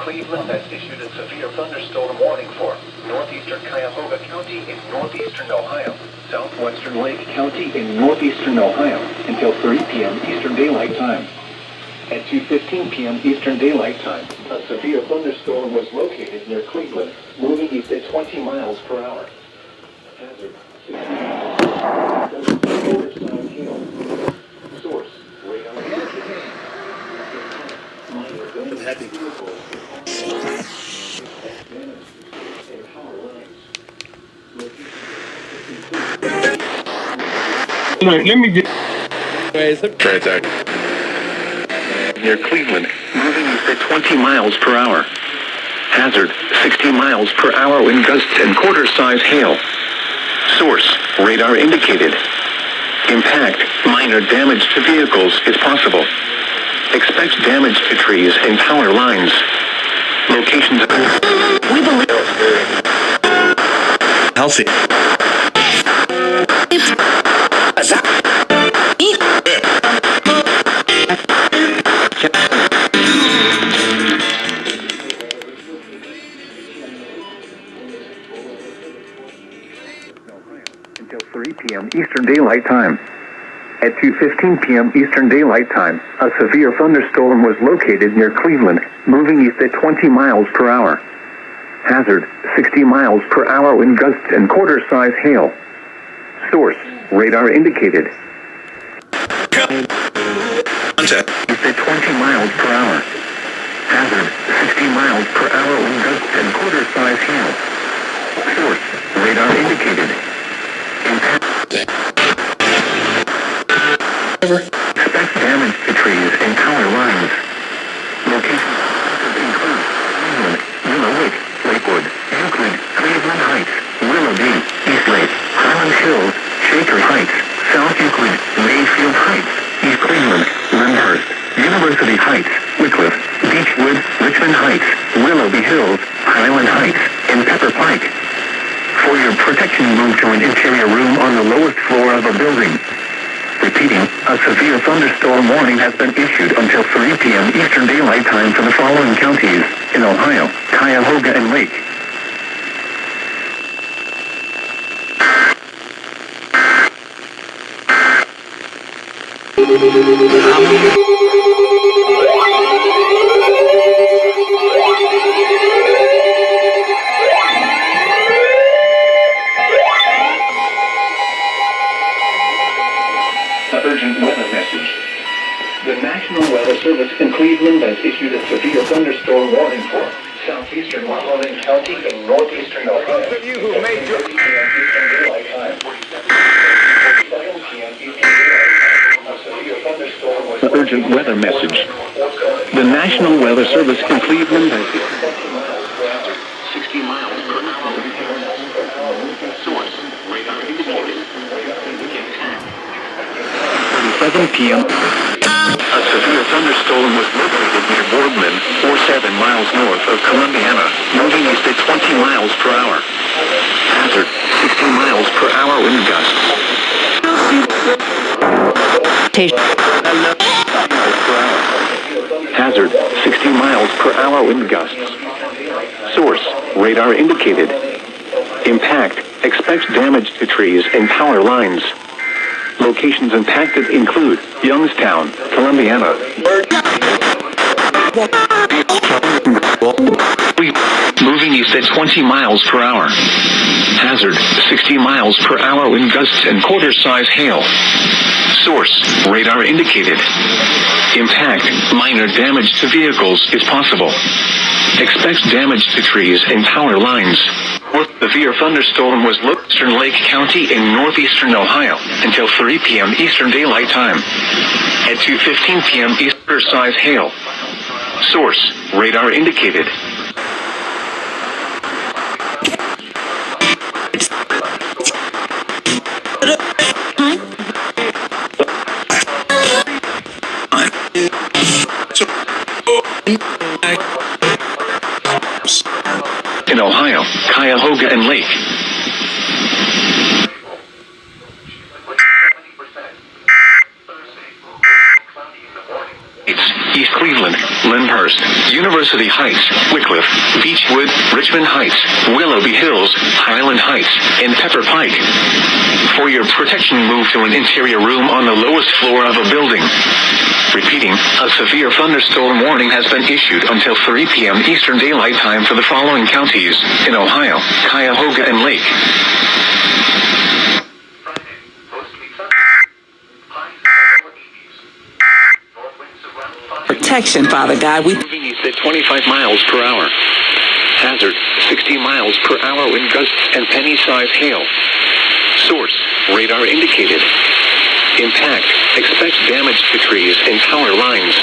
Cleveland has issued a severe thunderstorm warning for northeastern Cuyahoga County in northeastern Ohio, southwestern Lake County in northeastern Ohio until 3 p.m. Eastern Daylight Time. At 2:15 p.m. Eastern Daylight Time, a severe thunderstorm was located near Cleveland, moving east at 20 miles per hour. Hazard: 60 miles per hour. Overside hail. Source: radar. Minor damage to vehicles. And power lines. Let me get. Transact. Near Cleveland, moving east at 20 miles per hour. Hazard: 60 miles per hour wind gusts and quarter-size hail. Source: radar indicated. Impact: minor damage to vehicles is possible. Expect damage to trees and power lines. Locations. We believe healthy. Until 3 p.m. Eastern Daylight Time. At 2:15 p.m. Eastern Daylight Time, a severe thunderstorm was located near Cleveland, moving east at 20 miles per hour. Hazard: 60 miles per hour wind gusts and quarter-size hail. Source: radar indicated. East at 20 miles per hour. Hazard: 60 miles per hour wind gusts and quarter-size hail. Source: radar indicated. Impact. Expect damage to trees and power lines. Locations include Cleveland, Willow Lake, Lakewood, Euclid, Cleveland Heights, Willoughby, East Lake, Highland Hills, Shaker Heights, South Euclid, Mayfield Heights, East Cleveland, Lyndhurst, University Heights, Wickliffe, Beechwood, Richmond Heights, Willoughby Hills, Highland Heights, and Pepper Pike. For your protection, move to an interior room on the lowest floor of a building. Repeating, a severe thunderstorm warning has been issued until 3 p.m. Eastern Daylight Time for the following counties in Ohio: Cuyahoga and Lake. Urgent weather message. The National Weather Service in Cleveland has issued a severe thunderstorm warning for southeastern Wyoming County and northeastern Ohio. Those of you who made your urgent weather message. The National Weather Service in Cleveland has issued 60 miles per hour. Source: radar indicated. 7 p.m. A severe thunderstorm was located near Boardman, or 7 miles north of Columbiana, moving east at 20 miles per hour. Hazard: 60 miles per hour wind gusts. Hazard: 60 miles per hour wind gusts. Source: radar indicated. Impact: expect damage to trees and power lines. Locations impacted include Youngstown, Columbiana. Moving east at 20 miles per hour. Hazard: 60 miles per hour wind gusts and quarter-size hail. Source: radar indicated. Impact: minor damage to vehicles is possible. Expect damage to trees and power lines. Severe thunderstorm was Eastern Lake County in northeastern Ohio until 3 p.m. Eastern Daylight Time. At 2:15 p.m. Eastern size hail. Source: radar indicated. In Ohio, Cuyahoga and Lake. East Cleveland, Lyndhurst. Amherst, University Heights, Wickliffe, Beechwood, Richmond Heights, Willoughby Hills, Highland Heights, and Pepper Pike. For your protection, move to an interior room on the lowest floor of a building. Repeating, a severe thunderstorm warning has been issued until 3 p.m. Eastern Daylight Time for the following counties in Ohio, Cuyahoga, and Lake. Protection, Father God. Moving east at 25 miles per hour. Hazard, 60 miles per hour wind gusts and penny-sized hail. Source, radar indicated. Impact, expect damage to trees and power lines.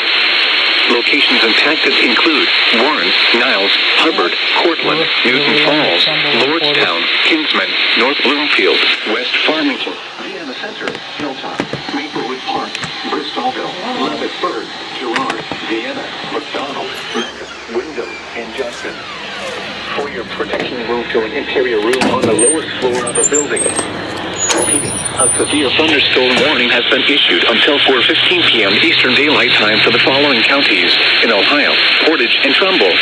Locations impacted include Warren, Niles, Hubbard, Cortland, Newton Falls, Lordstown, Kingsman, North Bloomfield, West Farmington, Vienna Center, Hilltop, Maplewood Park, Bristolville, Leavittsburg, Girard, Vienna, McDonald, Wyndham, and Justin. For your protection, move to an interior room on the lowest floor of a building. Repeating, a severe thunderstorm warning has been issued until 4:15 p.m. Eastern Daylight Time for the following counties in Ohio, Portage, and Trumbull.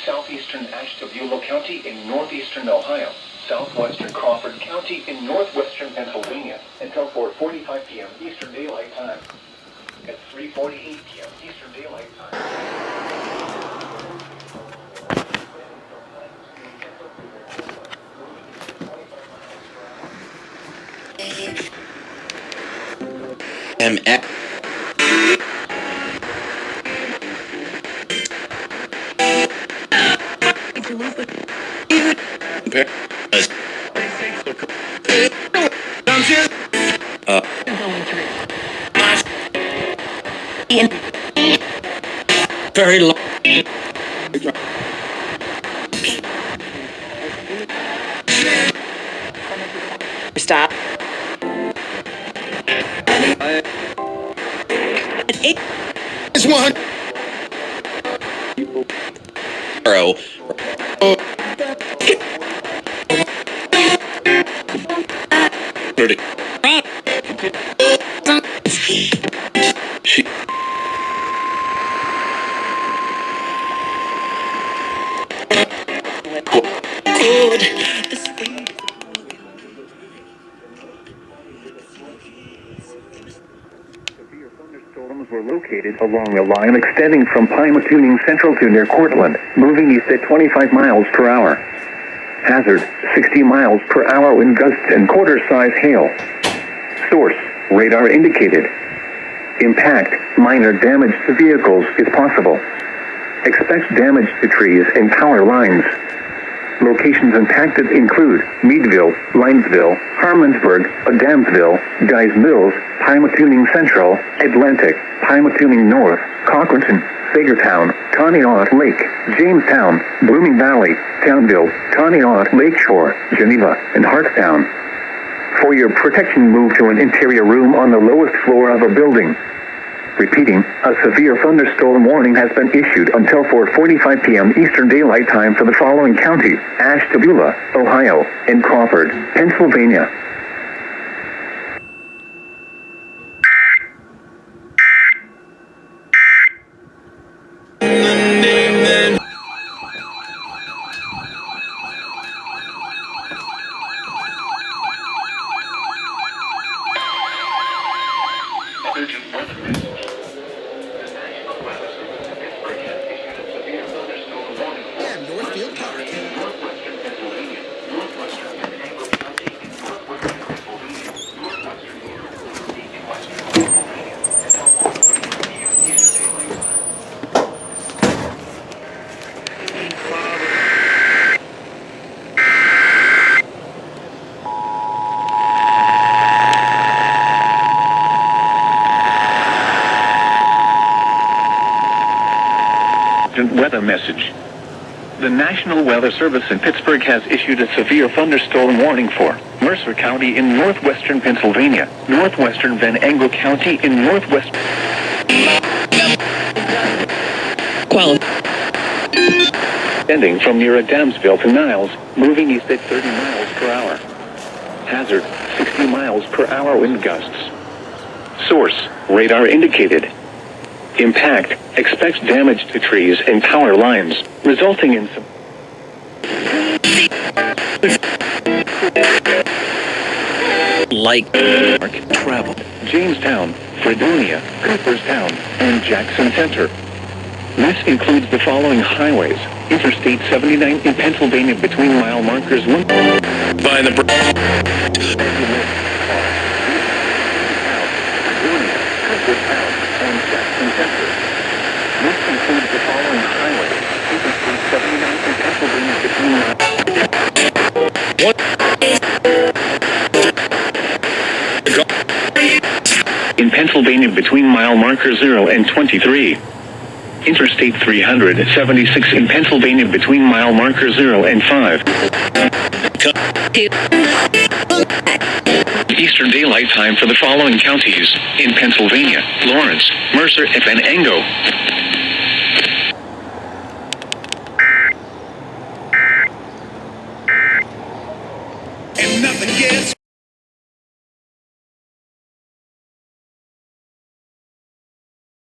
Southeastern Ashtabula County in northeastern Ohio. Southwestern Crawford County in northwestern Pennsylvania until 4:45 p.m. Eastern Daylight Time. At 3:48 p.m. Eastern Daylight Time. MX. Very long. Stop. It's one. Arrow. She. Severe thunderstorms were located along the line extending from Pymatuning Central to near Cortland, moving east at 25 miles per hour. Hazard, 60 miles per hour wind gusts and quarter-size hail. Source, radar indicated. Impact, minor damage to vehicles is possible. Expect damage to trees and power lines. Locations impacted include Meadville, Linesville, Harmonsburg, Adamsville, Guys Mills, Pymatuning Central, Atlantic, Pymatuning North, Cochranton, Sagertown, Conneaut Lake, Jamestown, Blooming Valley, Townville, Conneaut Lakeshore, Geneva, and Hartstown. For your protection, move to an interior room on the lowest floor of a building. Repeating, a severe thunderstorm warning has been issued until 4:45 p.m. Eastern Daylight Time for the following counties: Ashtabula, Ohio, and Crawford, Pennsylvania. Weather message. The National Weather Service in Pittsburgh has issued a severe thunderstorm warning for Mercer County in northwestern Pennsylvania, northwestern Venango County in northwest. Ending from near Adamsville to Niles, moving east at 30 miles per hour. Hazard, 60 miles per hour wind gusts. Source, radar indicated. Impact, expects damage to trees and power lines, resulting in some... Like travel. Jamestown, Fredonia, Cooperstown, and Jackson Center. This includes the following highways. Interstate 79 in Pennsylvania between mile markers 1... By the This includes the following highways. Interstate 79 in Pennsylvania between in Pennsylvania between mile marker 0 and 23. Interstate 376 in Pennsylvania between mile marker 0 and 5. Eastern Daylight Time for the following counties in Pennsylvania: Lawrence, Mercer, and Venango. and nothing.